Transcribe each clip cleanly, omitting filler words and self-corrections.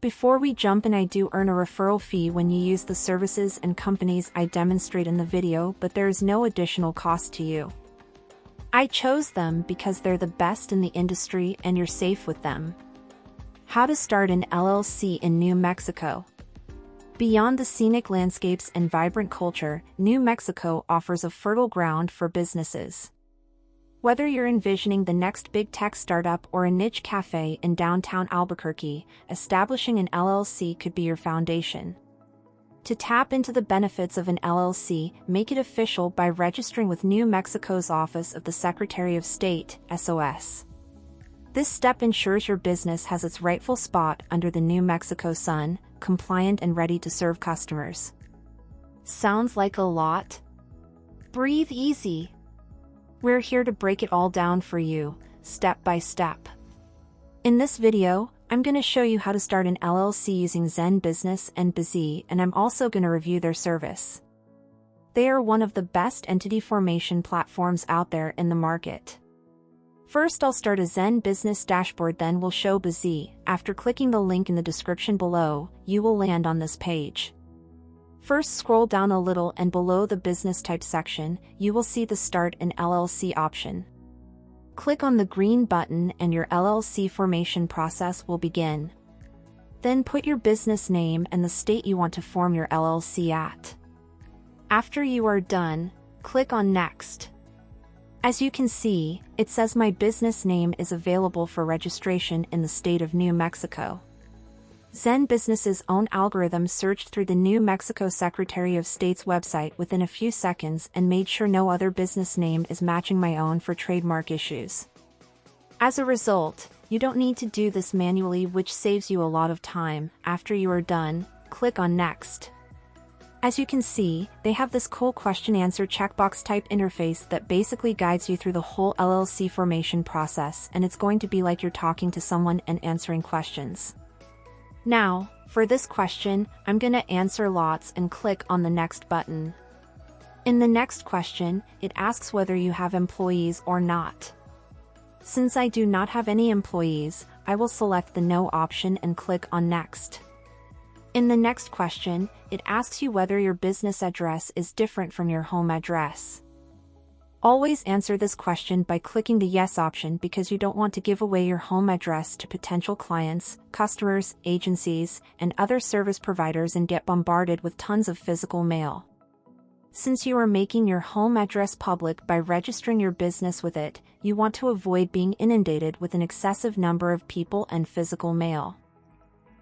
Before we jump in, I do earn a referral fee when you use the services and companies I demonstrate in the video, but there is no additional cost to you. I chose them because they're the best in the industry and you're safe with them. How to start an LLC in New Mexico. Beyond the scenic landscapes and vibrant culture, New Mexico offers a fertile ground for businesses. Whether you're envisioning the next big tech startup or a niche cafe in downtown Albuquerque, establishing an LLC could be your foundation. To tap into the benefits of an LLC, make it official by registering with New Mexico's Office of the Secretary of State, SOS. This step ensures your business has its rightful spot under the New Mexico sun, compliant and ready to serve customers. Sounds like a lot? Breathe easy. We're here to break it all down for you, step by step. In this video, I'm going to show you how to start an LLC using Zen Business and Busy, and I'm also going to review their service. They are one of the best entity formation platforms out there in the market. First, I'll start a Zen Business dashboard, then we'll show Busy. After clicking the link in the description below, you will land on this page. First, scroll down a little and below the business type section, you will see the Start an LLC option. Click on the green button and your LLC formation process will begin. Then put your business name and the state you want to form your LLC at. After you are done, click on Next. As you can see, it says my business name is available for registration in the state of New Mexico. Zen Business's own algorithm searched through the New Mexico Secretary of State's website within a few seconds and made sure no other business name is matching my own for trademark issues. As a result, you don't need to do this manually, which saves you a lot of time. After you are done, click on Next. As you can see, they have this cool question-answer checkbox type interface that basically guides you through the whole LLC formation process, and it's going to be like you're talking to someone and answering questions. Now, for this question, I'm going to answer lots and click on the Next button. In the next question, it asks whether you have employees or not. Since I do not have any employees, I will select the No option and click on Next. In the next question, it asks you whether your business address is different from your home address. Always answer this question by clicking the Yes option because you don't want to give away your home address to potential clients, customers, agencies, and other service providers and get bombarded with tons of physical mail. Since you are making your home address public by registering your business with it, you want to avoid being inundated with an excessive number of people and physical mail.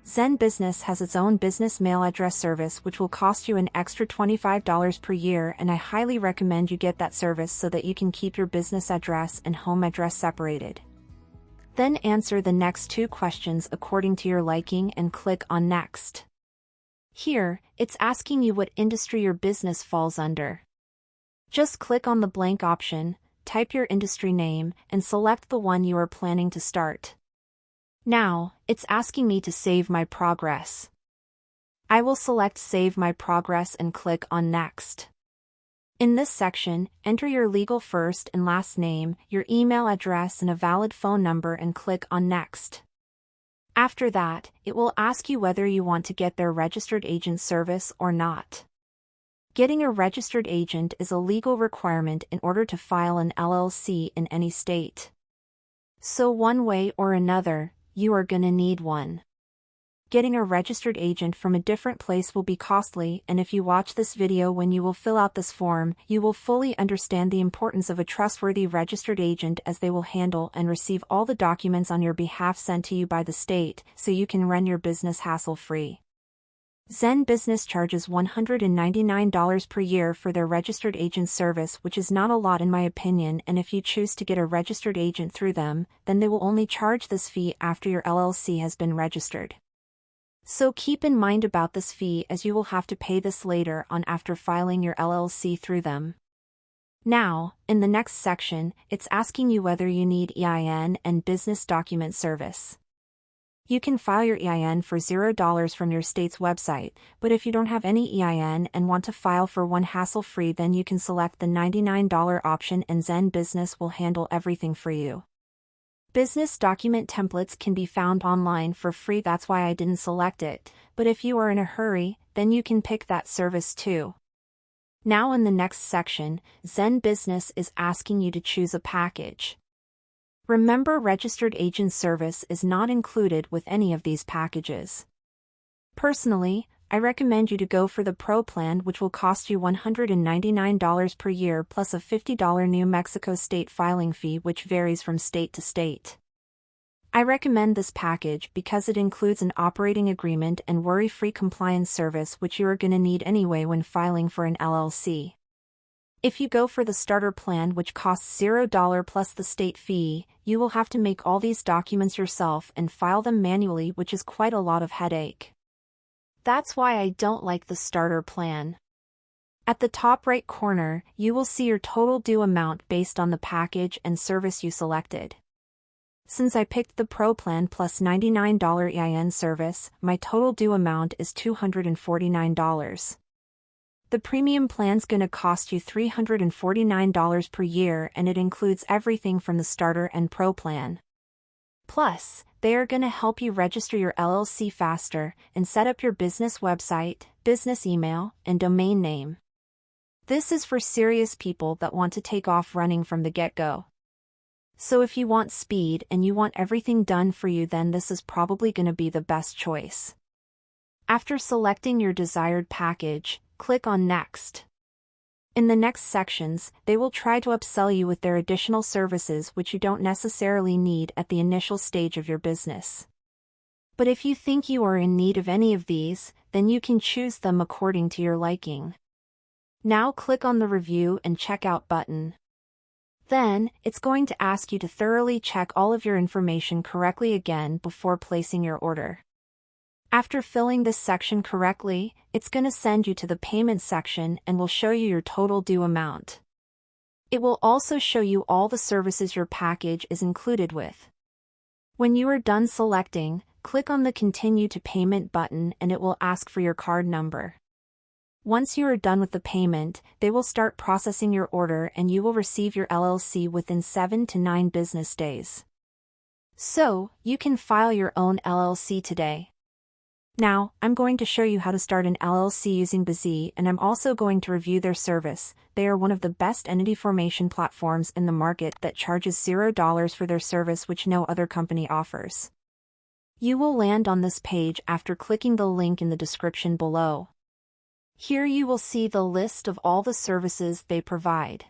Zen Business has its own business mail address service, which will cost you an extra $25 per year, and I highly recommend you get that service so that you can keep your business address and home address separated. Then answer the next two questions according to your liking and click on Next. Here, it's asking you what industry your business falls under. Just click on the blank option, type your industry name, and select the one you are planning to start. Now, it's asking me to save my progress. I will select Save My Progress and click on Next. In this section, enter your legal first and last name, your email address and a valid phone number and click on Next. After that, it will ask you whether you want to get their registered agent service or not. Getting a registered agent is a legal requirement in order to file an LLC in any state. So one way or another, you are gonna need one. Getting a registered agent from a different place will be costly, and if you watch this video when you will fill out this form, you will fully understand the importance of a trustworthy registered agent, as they will handle and receive all the documents on your behalf sent to you by the state, so you can run your business hassle-free. Zen Business charges $199 per year for their registered agent service, which is not a lot in my opinion, and if you choose to get a registered agent through them, then they will only charge this fee after your LLC has been registered. So keep in mind about this fee, as you will have to pay this later on after filing your LLC through them. Now, in the next section, it's asking you whether you need EIN and business document service. You can file your EIN for $0 from your state's website, but if you don't have any EIN and want to file for one hassle-free, then you can select the $99 option and Zen Business will handle everything for you. Business document templates can be found online for free, that's why I didn't select it, but if you are in a hurry, then you can pick that service too. Now in the next section, Zen Business is asking you to choose a package. Remember, registered agent service is not included with any of these packages. Personally, I recommend you to go for the Pro plan, which will cost you $199 per year plus a $50 New Mexico state filing fee, which varies from state to state. I recommend this package because it includes an operating agreement and worry-free compliance service, which you are going to need anyway when filing for an LLC. If you go for the starter plan, which costs $0 plus the state fee, you will have to make all these documents yourself and file them manually, which is quite a lot of headache. That's why I don't like the starter plan. At the top right corner, you will see your total due amount based on the package and service you selected. Since I picked the Pro plan plus $99 EIN service, my total due amount is $249. The premium plan's gonna cost you $349 per year, and it includes everything from the starter and Pro plan. Plus, they are gonna help you register your LLC faster and set up your business website, business email, and domain name. This is for serious people that want to take off running from the get-go. So if you want speed and you want everything done for you, then this is probably gonna be the best choice. After selecting your desired package, click on Next. In the next sections, they will try to upsell you with their additional services which you don't necessarily need at the initial stage of your business. But if you think you are in need of any of these, then you can choose them according to your liking. Now click on the Review and Checkout button. Then, it's going to ask you to thoroughly check all of your information correctly again before placing your order. After filling this section correctly, it's going to send you to the payment section and will show you your total due amount. It will also show you all the services your package is included with. When you are done selecting, click on the Continue to Payment button and it will ask for your card number. Once you are done with the payment, they will start processing your order and you will receive your LLC within 7 to 9 business days. So, you can file your own LLC today. Now, I'm going to show you how to start an LLC using Busy, and I'm also going to review their service. They are one of the best entity formation platforms in the market that charges $0 for their service, which no other company offers. You will land on this page after clicking the link in the description below. Here you will see the list of all the services they provide.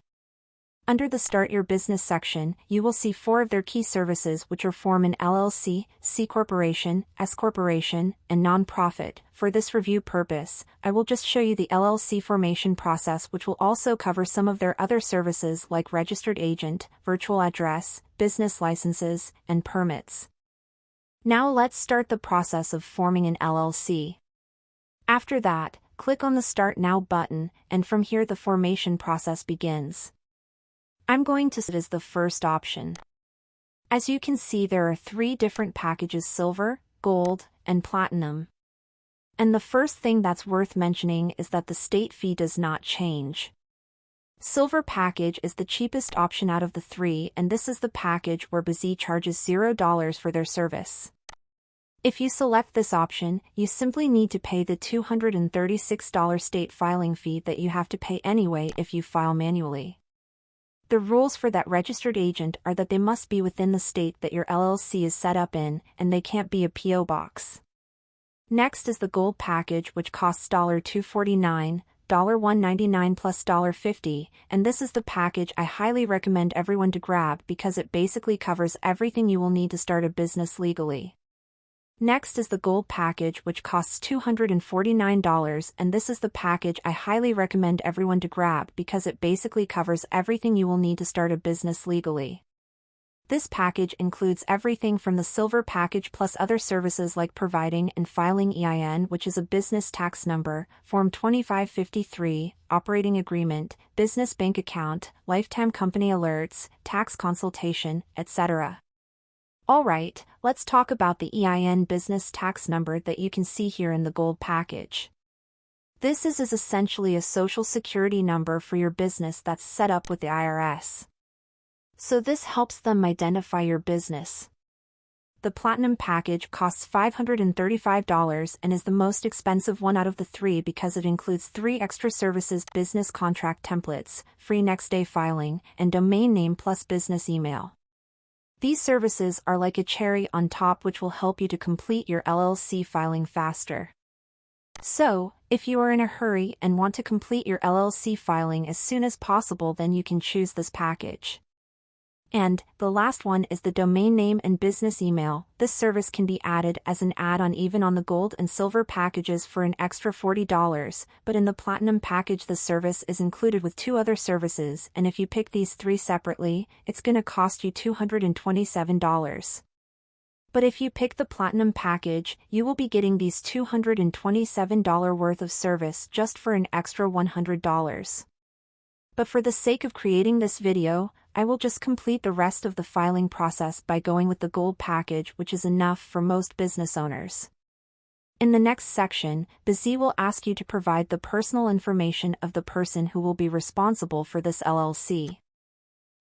Under the Start Your Business section, you will see 4 of their key services, which are form an LLC, C Corporation, S Corporation, and Nonprofit. For this review purpose, I will just show you the LLC formation process, which will also cover some of their other services like registered agent, virtual address, business licenses, and permits. Now let's start the process of forming an LLC. After that, click on the Start Now button, and from here the formation process begins. I'm going to set as the first option. As you can see, there are 3 different packages: Silver, Gold, and Platinum. And the first thing that's worth mentioning is that the state fee does not change. Silver package is the cheapest option out of the 3, and this is the package where Busy charges $0 for their service. If you select this option, you simply need to pay the $236 state filing fee that you have to pay anyway if you file manually. The rules for that registered agent are that they must be within the state that your LLC is set up in, and they can't be a P.O. box. Next is the Gold package, which costs $249, $199 plus $50, and this is the package I highly recommend everyone to grab because it basically covers everything you will need to start a business legally. Next is the Gold package, which costs $249, and this is the package I highly recommend everyone to grab because it basically covers everything you will need to start a business legally. This package includes everything from the Silver package plus other services like providing and filing EIN, which is a business tax number, Form 2553, operating agreement, business bank account, lifetime company alerts, tax consultation, etc. Alright, let's talk about the EIN business tax number that you can see here in the Gold package. This is essentially a social security number for your business that's set up with the IRS. So this helps them identify your business. The Platinum package costs $535 and is the most expensive one out of the three because it includes 3 extra services: business contract templates, free next-day filing, and domain name plus business email. These services are like a cherry on top, which will help you to complete your LLC filing faster. So, if you are in a hurry and want to complete your LLC filing as soon as possible, then you can choose this package. And the last one is the domain name and business email. This service can be added as an add-on even on the gold and silver packages for an extra $40, but in the Platinum package the service is included with 2 other services, and if you pick these 3 separately, it's gonna cost you $227. But if you pick the Platinum package, you will be getting these $227 worth of service just for an extra $100. But for the sake of creating this video, I will just complete the rest of the filing process by going with the gold package, which is enough for most business owners. In the next section, BZ will ask you to provide the personal information of the person who will be responsible for this LLC.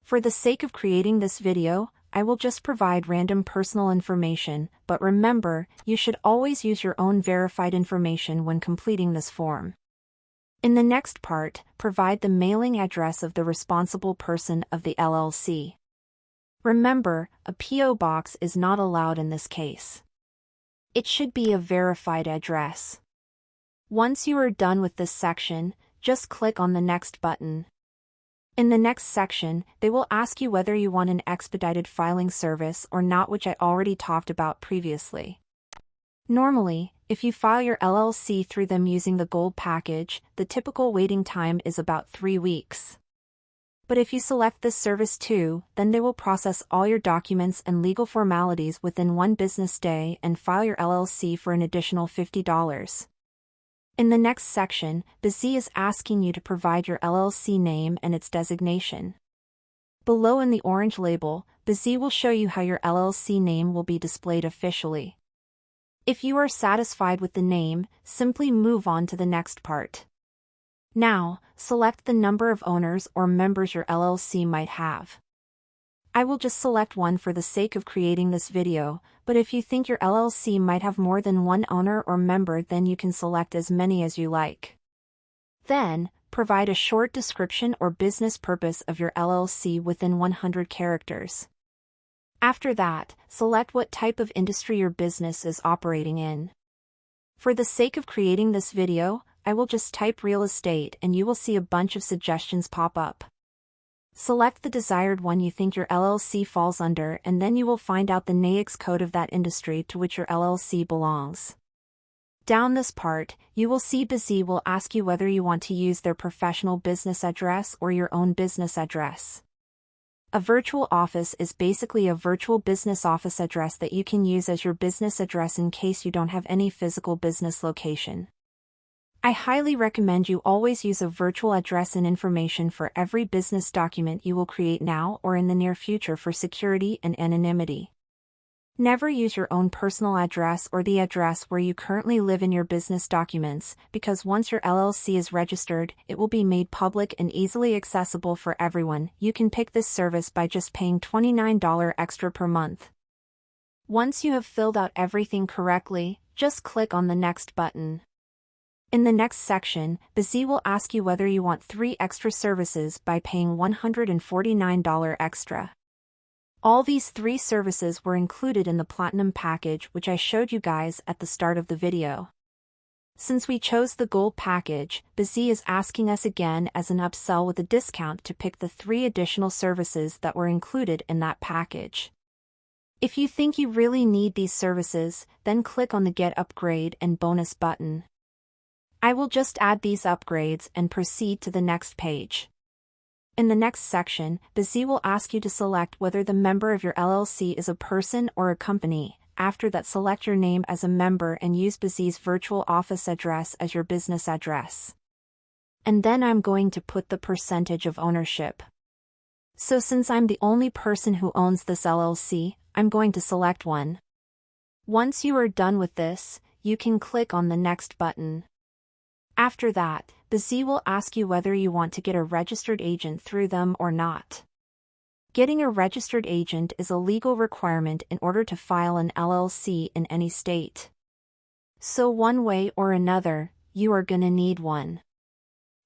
For the sake of creating this video, I will just provide random personal information, but remember, you should always use your own verified information when completing this form. In the next part, provide the mailing address of the responsible person of the LLC. Remember, a P.O. box is not allowed in this case. It should be a verified address. Once you are done with this section, just click on the Next button. In the next section, they will ask you whether you want an expedited filing service or not, which I already talked about previously. Normally, if you file your LLC through them using the gold package, the typical waiting time is about 3 weeks. But if you select this service too, then they will process all your documents and legal formalities within 1 business day and file your LLC for an additional $50. In the next section, BZ is asking you to provide your LLC name and its designation. Below in the orange label, BZ will show you how your LLC name will be displayed officially. If you are satisfied with the name, simply move on to the next part. Now, select the number of owners or members your LLC might have. I will just select 1 for the sake of creating this video, but if you think your LLC might have more than 1 owner or member, then you can select as many as you like. Then, provide a short description or business purpose of your LLC within 100 characters. After that, select what type of industry your business is operating in. For the sake of creating this video, I will just type real estate and you will see a bunch of suggestions pop up. Select the desired one you think your LLC falls under, and then you will find out the NAICS code of that industry to which your LLC belongs. Down this part, you will see BZ will ask you whether you want to use their professional business address or your own business address. A virtual office is basically a virtual business office address that you can use as your business address in case you don't have any physical business location. I highly recommend you always use a virtual address and information for every business document you will create now or in the near future for security and anonymity. Never use your own personal address or the address where you currently live in your business documents, because once your LLC is registered, it will be made public and easily accessible for everyone. You can pick this service by just paying $29 extra per month. Once you have filled out everything correctly, just click on the Next button. In the next section, BZ will ask you whether you want 3 extra services by paying $149 extra. All these 3 services were included in the Platinum package, which I showed you guys at the start of the video. Since we chose the gold package, BZ is asking us again as an upsell with a discount to pick the 3 additional services that were included in that package. If you think you really need these services, then click on the Get Upgrade and Bonus button. I will just add these upgrades and proceed to the next page. In the next section, BZ will ask you to select whether the member of your LLC is a person or a company. After that, select your name as a member and use BZ's virtual office address as your business address. And then I'm going to put the percentage of ownership. So since I'm the only person who owns this LLC, I'm going to select 1. Once you are done with this, you can click on the Next button. After that, BZ will ask you whether you want to get a registered agent through them or not. Getting a registered agent is a legal requirement in order to file an LLC in any state. So one way or another, you are gonna need one.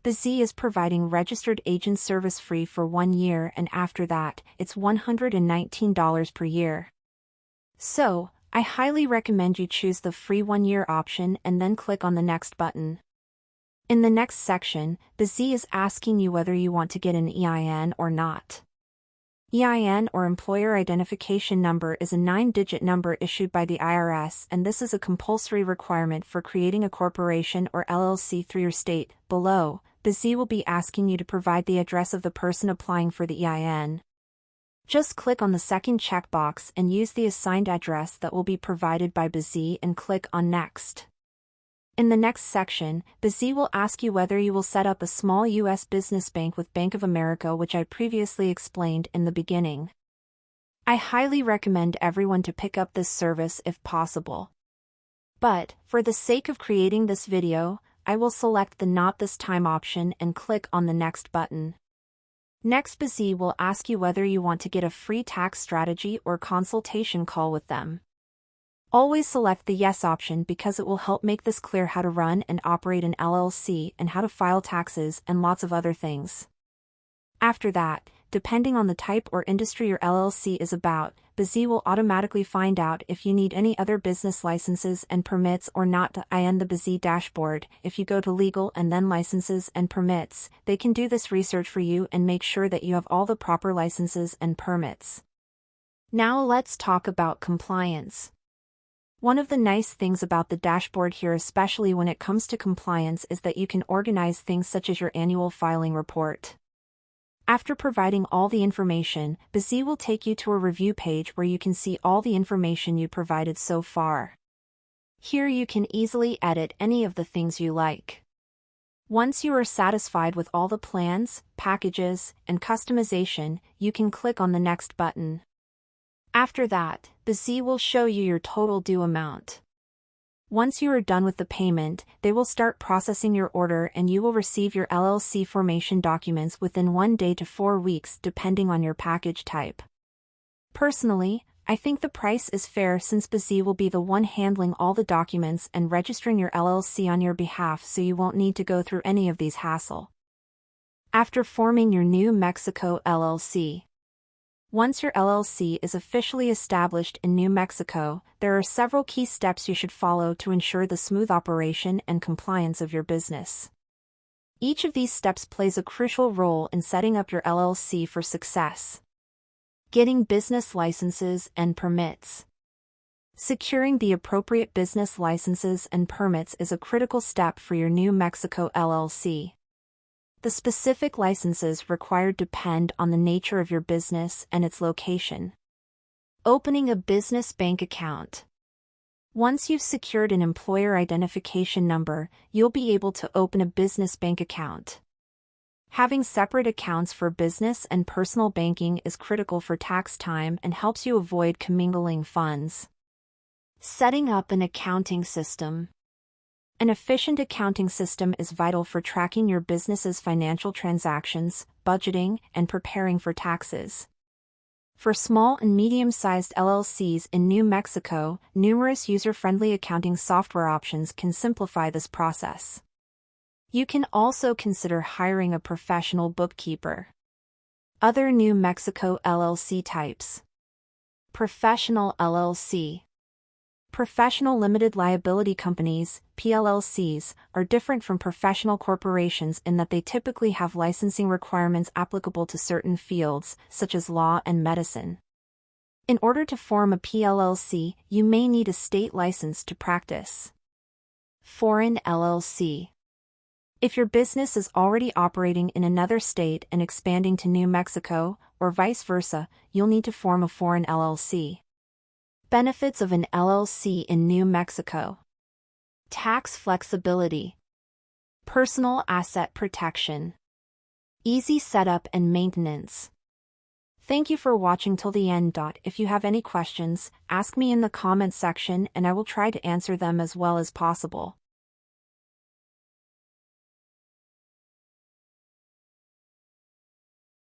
BZ is providing registered agent service free for 1 year, and after that, it's $119 per year. So, I highly recommend you choose the free 1-year option and then click on the next button. In the next section, BZ is asking you whether you want to get an EIN or not. EIN, or Employer Identification Number, is a 9-digit number issued by the IRS, and this is a compulsory requirement for creating a corporation or LLC through your state. Below, BZ will be asking you to provide the address of the person applying for the EIN. Just click on the second checkbox and use the assigned address that will be provided by BZ and click on Next. In the next section, BZ will ask you whether you will set up a small U.S. business bank with Bank of America, which I previously explained in the beginning. I highly recommend everyone to pick up this service if possible. But, for the sake of creating this video, I will select the Not This Time option and click on the Next button. Next, BZ will ask you whether you want to get a free tax strategy or consultation call with them. Always select the Yes option because it will help make this clear how to run and operate an LLC and how to file taxes and lots of other things. After that, depending on the type or industry your LLC is about, BZ will automatically find out if you need any other business licenses and permits or not. In the BZ dashboard, if you go to Legal and then Licenses and Permits, they can do this research for you and make sure that you have all the proper licenses and permits. Now let's talk about compliance. One of the nice things about the dashboard here, especially when it comes to compliance, is that you can organize things such as your annual filing report. After providing all the information, BZ will take you to a review page where you can see all the information you provided so far. Here you can easily edit any of the things you like. Once you are satisfied with all the plans, packages, and customization, you can click on the Next button. After that, BZ will show you your total due amount. Once you are done with the payment, they will start processing your order and you will receive your LLC formation documents within 1 day to 4 weeks depending on your package type. Personally, I think the price is fair since BZ will be the one handling all the documents and registering your LLC on your behalf, so you won't need to go through any of these hassle. After forming your new Mexico LLC. Once your LLC is officially established in New Mexico, there are several key steps you should follow to ensure the smooth operation and compliance of your business. Each of these steps plays a crucial role in setting up your LLC for success. Getting business licenses and permits. Securing the appropriate business licenses and permits is a critical step for your New Mexico LLC. The specific licenses required depend on the nature of your business and its location. Opening a business bank account. Once you've secured an employer identification number, you'll be able to open a business bank account. Having separate accounts for business and personal banking is critical for tax time and helps you avoid commingling funds. Setting up an accounting system. An efficient accounting system is vital for tracking your business's financial transactions, budgeting, and preparing for taxes. For small and medium-sized LLCs in New Mexico, numerous user-friendly accounting software options can simplify this process. You can also consider hiring a professional bookkeeper. Other New Mexico LLC types. Professional LLC. Professional limited liability companies, PLLCs, are different from professional corporations in that they typically have licensing requirements applicable to certain fields, such as law and medicine. In order to form a PLLC, you may need a state license to practice. Foreign LLC. If your business is already operating in another state and expanding to New Mexico, or vice versa, you'll need to form a foreign LLC. Benefits of an LLC in New Mexico. Tax flexibility. Personal asset protection. Easy setup and maintenance. Thank you for watching till the end. If you have any questions, ask me in the comment section and I will try to answer them as well as possible.